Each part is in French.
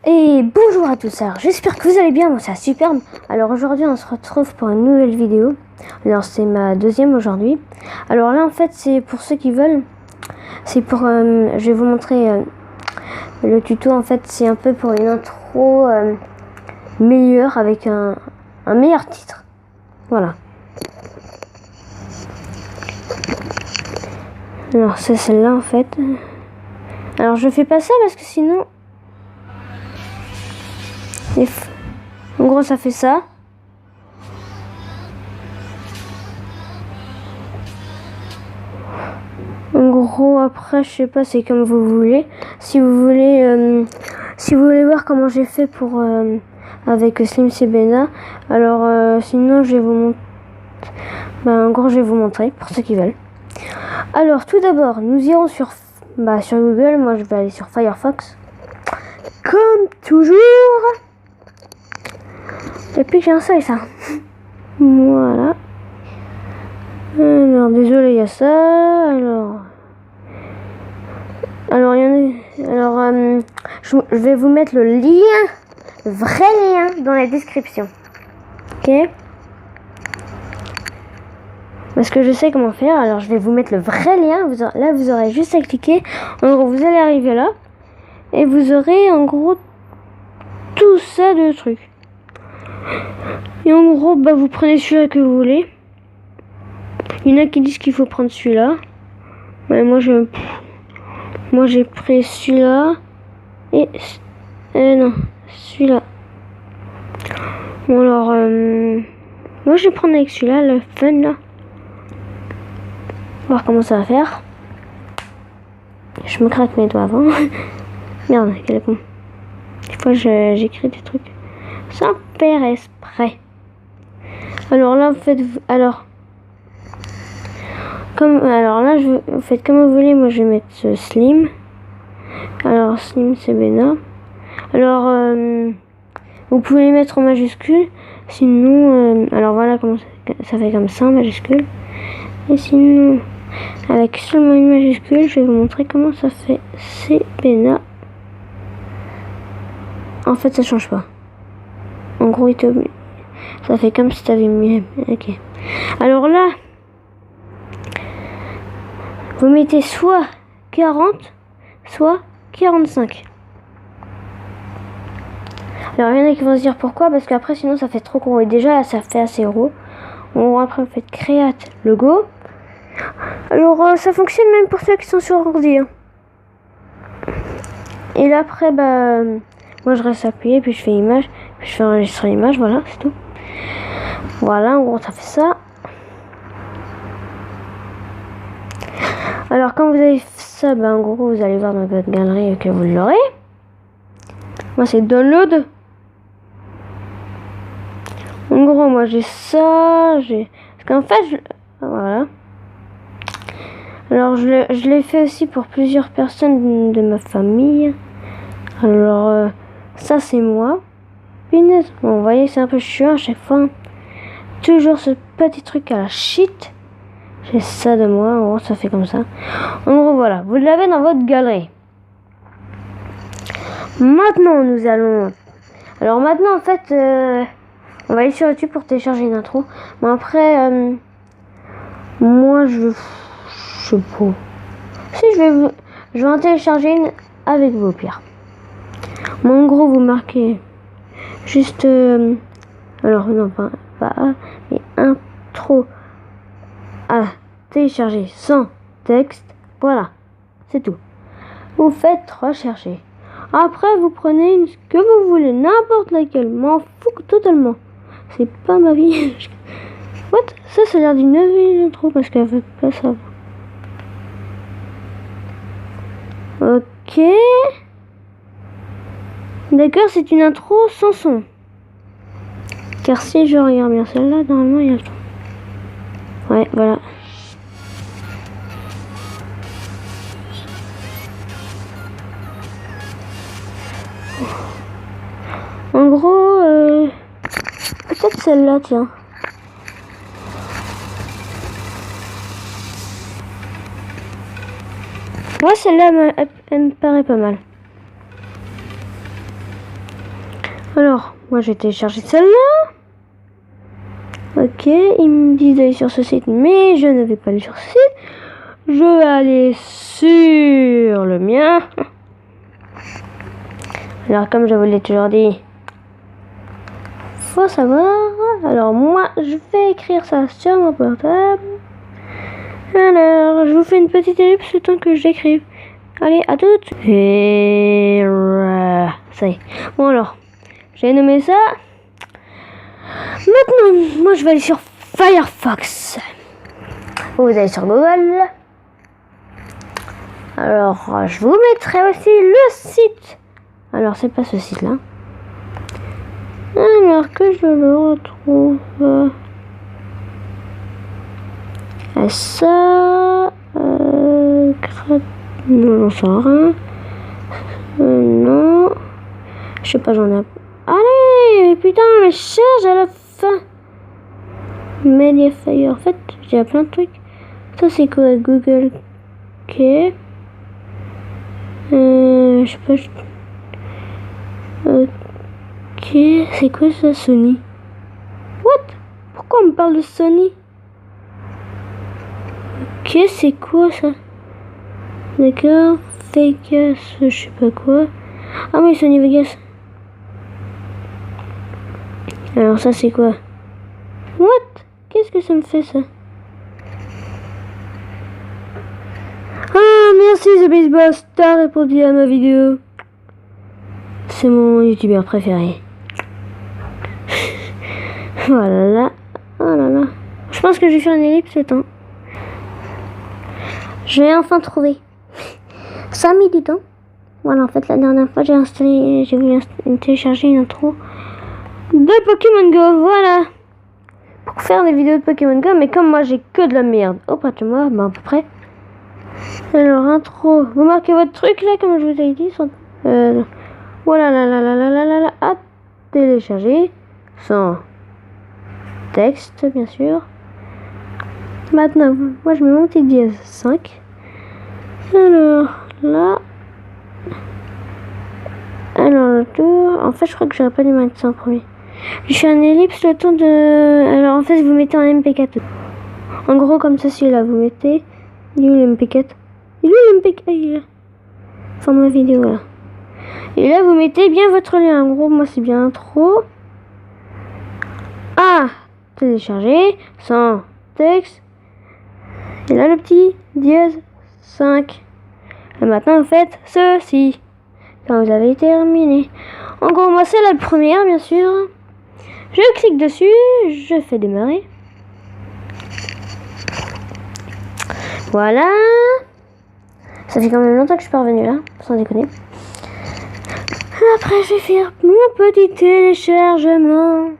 Et bonjour à tous, alors j'espère que vous allez bien, moi ça superbe. Alors aujourd'hui on se retrouve pour une nouvelle vidéo. Alors c'est ma deuxième aujourd'hui. Alors là en fait c'est pour ceux qui veulent. C'est pour, je vais vous montrer le tuto. En fait c'est un peu pour une intro meilleure avec un meilleur titre. Voilà. Alors c'est celle-là en fait. Alors je fais pas ça parce que sinon... En gros ça fait ça. En gros après je sais pas, c'est comme vous voulez. Si vous voulez voir comment j'ai fait pour avec Slim Sebena, alors sinon je vais vous montrer. En gros je vais vous montrer pour ceux qui veulent. Alors tout d'abord nous irons sur Google. Moi je vais aller sur Firefox comme toujours. Depuis que j'ai un seuil ça. Voilà. Alors désolé, il y a ça. Alors il y en a. Alors je vais vous mettre le lien, le vrai lien dans la description. Ok? Parce que je sais comment faire. Alors je vais vous mettre le vrai lien. Là vous aurez juste à cliquer. En gros vous allez arriver là et vous aurez en gros tout ça de trucs. Et en gros, vous prenez celui-là que vous voulez. Il y en a qui disent qu'il faut prendre celui-là. Ouais, moi j'ai pris celui-là. Et non, celui-là. Bon alors, moi je vais prendre avec celui-là, le fun là. Voir comment ça va faire. Je me craque mes doigts avant. Merde, quel con. Des fois j'écris des trucs sans faire exprès. Alors là, vous faites... Alors là, vous faites comme vous voulez. Moi, je vais mettre ce Slim. Alors, Slim Sebena. Alors, vous pouvez les mettre en majuscule. Sinon, alors voilà comment ça fait comme ça en majuscule. Et sinon, avec seulement une majuscule, je vais vous montrer comment ça fait Sebena. En fait, ça change pas. En gros, ça fait comme si tu avais mis... Ok. Alors là, vous mettez soit 40, soit 45. Alors, il y en a qui vont se dire pourquoi. Parce qu'après, sinon, ça fait trop gros. Et déjà, là, ça fait assez gros. Bon, après, vous faites Create Logo. Alors, ça fonctionne même pour ceux qui sont sur ordi. Hein. Et là, après, moi, je reste appuyé, puis je fais image. Je fais enregistrer l'image, voilà, c'est tout. Voilà, en gros, ça fait ça. Alors, quand vous avez fait ça, en gros, vous allez voir dans votre galerie que vous l'aurez. Moi, c'est Download. En gros, moi, j'ai ça. Parce qu'en fait, voilà. Alors, je l'ai fait aussi pour plusieurs personnes de ma famille. Alors, ça, c'est moi. Bon, vous voyez, c'est un peu chiant à chaque fois. Toujours ce petit truc à la shit. J'ai ça de moi, en gros, ça fait comme ça. En gros, voilà, vous l'avez dans votre galerie. Maintenant, nous allons... Alors maintenant, en fait, on va aller sur YouTube pour télécharger une intro. Mais après, moi, je sais pas. Si, je vais en télécharger une avec vous, au pire. Mais en gros, vous marquez... Juste, alors non pas A, mais intro à télécharger sans texte. Voilà, c'est tout. Vous faites rechercher. Après, vous prenez ce que vous voulez, n'importe laquelle. M'en fous totalement. C'est pas ma vie. What? Ça a l'air d'une nouvelle intro parce qu'elle fait pas ça. Ok. D'accord, c'est une intro sans son. Car si je regarde bien celle-là, normalement il y a le son. Ouais, voilà. En gros, peut-être celle-là, tiens. Moi, celle-là, elle me paraît pas mal. Alors, moi, j'ai téléchargé celle-là. Ok, ils me disent d'aller sur ce site, mais je ne vais pas aller sur ce site. Je vais aller sur le mien. Alors, comme je vous l'ai toujours dit, faut savoir. Alors, moi, je vais écrire ça sur mon portable. Alors, je vous fais une petite ellipse le temps que j'écrive. Allez, à toutes. Et ça y est. Bon, alors, j'ai nommé ça. Maintenant, moi, je vais aller sur Firefox. Vous allez sur Google. Alors, je vous mettrai aussi le site. Alors, c'est pas ce site-là. Alors que je le retrouve. Ça. Non, j'en sais rien. Non. Je sais pas, j'en ai. Allez, putain, mais charge à la fin. Mediafire. En fait, j'ai plein de trucs. Ça, c'est quoi? Google. Ok. Je sais pas. Ok. C'est quoi ça, Sony? What? Pourquoi on me parle de Sony? Ok, c'est quoi ça? D'accord. Vegas, je sais pas quoi. Ah oui, Sony Vegas. Alors ça, c'est quoi? What? Qu'est-ce que ça me fait, ça? Ah, merci The Baseball Star répondu à ma vidéo. C'est mon youtubeur préféré. Voilà. Oh là là. Je pense que je vais faire une ellipse le temps. Je l'ai enfin trouvé. Ça a mis du temps. Voilà, en fait, la dernière fois, j'ai voulu télécharger une intro de Pokémon Go. Voilà. Pour faire des vidéos de Pokémon Go, mais comme moi, j'ai que de la merde auprès de moi, ben à peu près. Alors, intro. Vous marquez votre truc là, comme je vous ai dit. Voilà, là, à télécharger. Sans texte, bien sûr. Maintenant, moi, je mets mon petit dièse 5. Alors, là. Alors, le tour. En fait, je crois que j'aurais pas dû mettre ça en premier. Je fais un ellipse le temps de. Alors, en fait, vous mettez en MP4. En gros, comme ceci là, vous mettez. Il est où le MP4? Il est où le MP4? Il est là. Format vidéo là. Et là, vous mettez bien votre lien. En gros, moi, c'est bien trop. Ah, télécharger sans texte. Et là, le petit dièse 5. Et maintenant, vous faites ceci. Quand vous avez terminé. En gros, moi, c'est la première, bien sûr. Je clique dessus. Je fais démarrer. Voilà. Ça fait quand même longtemps que je suis pas revenue là, sans déconner. Après, je vais faire mon petit téléchargement.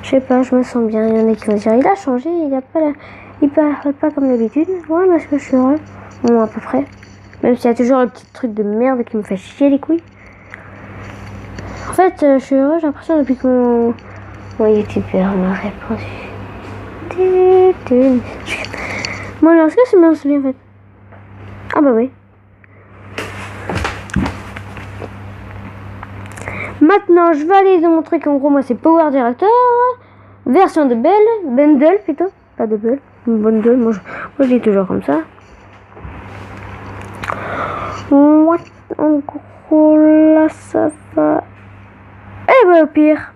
Je sais pas, je me sens bien. Il y en a qui vont dire, il a changé, il parle pas comme d'habitude. Ouais, parce que je suis heureux. Bon, à peu près. Même s'il y a toujours le petit truc de merde qui me fait chier les couilles. En fait, je suis heureux, j'ai l'impression depuis que mon youtubeur m'a répondu. Bon, alors, est-ce que c'est bien celui en fait? Ah bah oui. Maintenant, je vais aller dans mon truc. En gros, moi, c'est Power Director. Version de Bundle plutôt. Pas de Bundle. Moi, je dis toujours comme ça. What? En gros, là, ça va. Eh ben, au pire,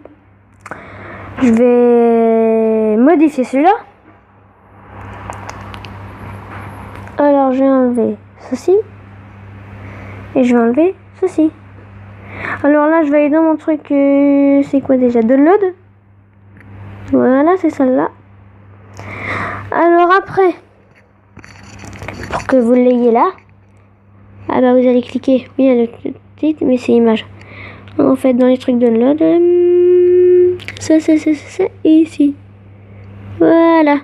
je vais modifier celui-là. Alors, je vais enlever ceci. Et je vais enlever ceci. Alors là, je vais aller dans mon truc. C'est quoi déjà? Download. Voilà, c'est celle-là. Alors après, pour que vous l'ayez là, ah bah vous allez cliquer. Oui, il y a le titre, mais c'est image. En fait, dans les trucs download, ça, ici. Voilà.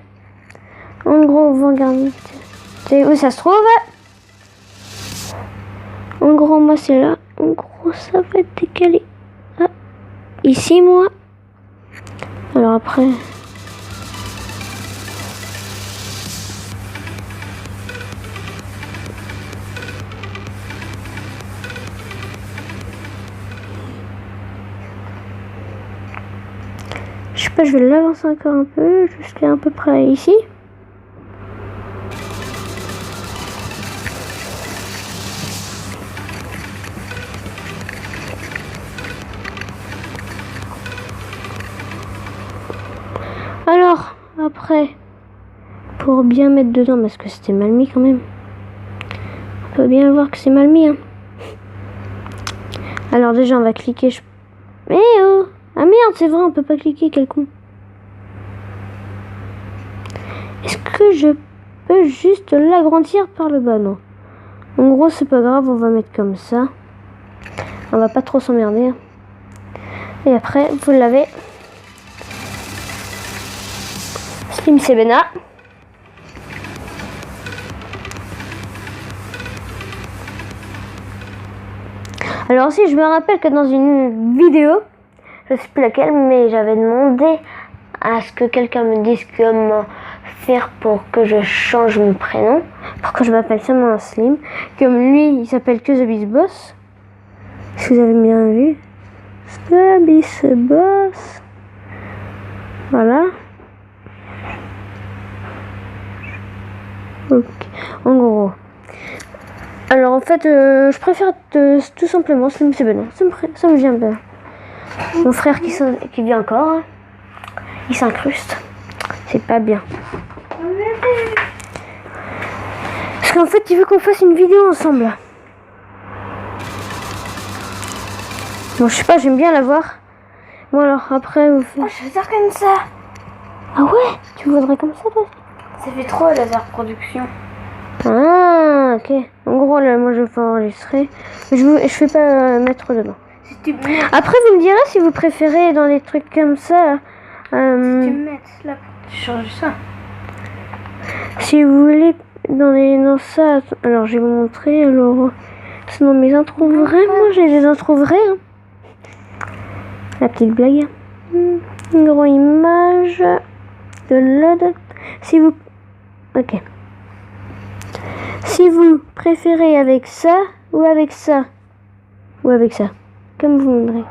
En gros, vous regardez. C'est où ça se trouve? En gros, moi, c'est là. En gros, ça va être décalé. Ah, ici, moi. Alors après... Je sais pas, je vais l'avancer encore un peu, jusqu'à à peu près ici. Alors, après, pour bien mettre dedans, parce que c'était mal mis quand même. On peut bien voir que c'est mal mis. Hein. Alors déjà, on va cliquer. Eh oh! Ah merde, c'est vrai, on peut pas cliquer, quel con. Est-ce que je peux juste l'agrandir par le bas? Non. En gros, c'est pas grave, on va mettre comme ça. On va pas trop s'emmerder. Et après, vous l'avez. Slim Sebena. Alors aussi, je me rappelle que dans une vidéo, je sais plus laquelle, mais j'avais demandé à ce que quelqu'un me dise comment faire pour que je change mon prénom, pour que je m'appelle seulement Slim. Comme lui, il s'appelle que The Beast Boss. Si vous avez bien vu. The Beast Boss. Voilà. Ok. En gros. Alors en fait, je préfère tout simplement Slim Sebena. Ça me vient bien. Mon frère qui vient encore, il s'incruste. C'est pas bien. Parce qu'en fait, il veut qu'on fasse une vidéo ensemble. Bon, je sais pas, j'aime bien la voir. Bon alors, après, vous faites... Oh, je vais faire comme ça. Ah ouais? Tu voudrais comme ça, toi? Ça fait trop laser production. Ah, ok. En gros, là, moi, je vais enregistrer. Je fais pas mettre dedans. Si tu me mets... Après, vous me direz si vous préférez dans des trucs comme ça. Si tu me mets là pour changer ça. Si vous voulez dans ça, alors je vais vous montrer. Alors, c'est dans mes intros vraies. Moi, j'ai des intros vraies. Hein. La petite blague. Une grosse image de load. Si vous, ok. Si vous préférez avec ça ou avec ça ou avec ça, comme vous voudrez.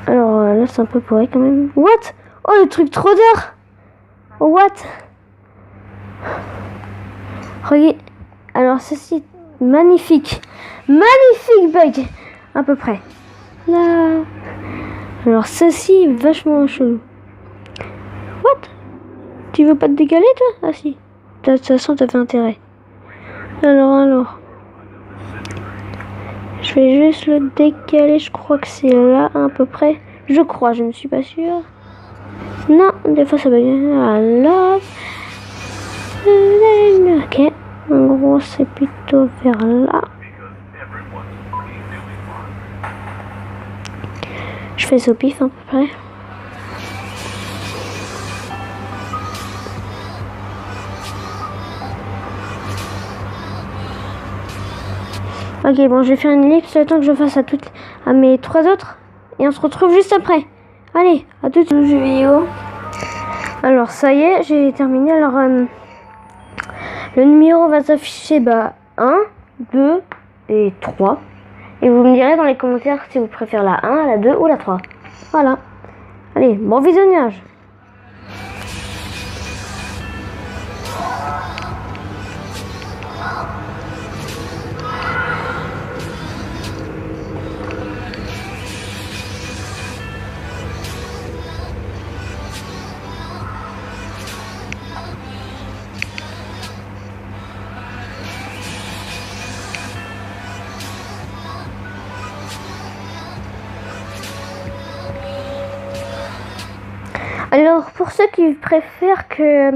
Alors là, c'est un peu pourri quand même. What? Oh, le truc trop d'heures. What? Regarde. Alors, ceci, magnifique. Magnifique bug. À peu près. Là. Alors, ceci, vachement chelou. What? Tu veux pas te décaler, toi? Ah, si. De toute façon, t'as fait intérêt. Alors. Je vais juste le décaler. Je crois que c'est là, à peu près. Je crois, je ne suis pas sûre. Non, des fois ça bug. Alors. Ok. En gros, c'est plutôt vers là. Je fais ça au pif, à peu près. Ok, bon, je vais faire une ellipse le temps que je fasse à mes 3 autres. Et on se retrouve juste après. Allez, à tout de suite. Jeu vidéo. Alors, ça y est, j'ai terminé. Alors, le numéro va s'afficher 1, 2 et 3. Et vous me direz dans les commentaires si vous préférez la 1, la 2 ou la 3. Voilà. Allez, bon visionnage. Alors, pour ceux qui préfèrent que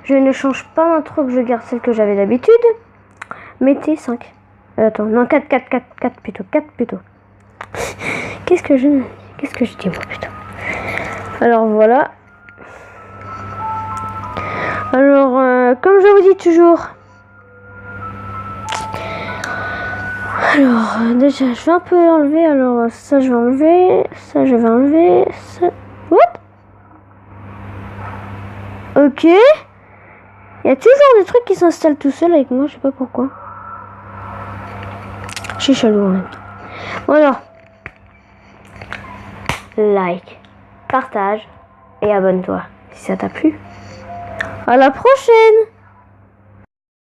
je ne change pas l'intro, que je garde celle que j'avais d'habitude, mettez 5. Attends, non, 4 plutôt. 4 plutôt. Qu'est-ce que je dis, moi, putain. Alors, voilà. Alors, comme je vous dis toujours... Alors, déjà, je vais un peu enlever. Alors, ça, je vais enlever. Ça, je vais enlever. Ça... What? Ok. Il y a toujours des trucs qui s'installent tout seul avec moi, je sais pas pourquoi. Je suis chelou en même temps. Bon alors. like, partage et abonne-toi si ça t'a plu. À la prochaine!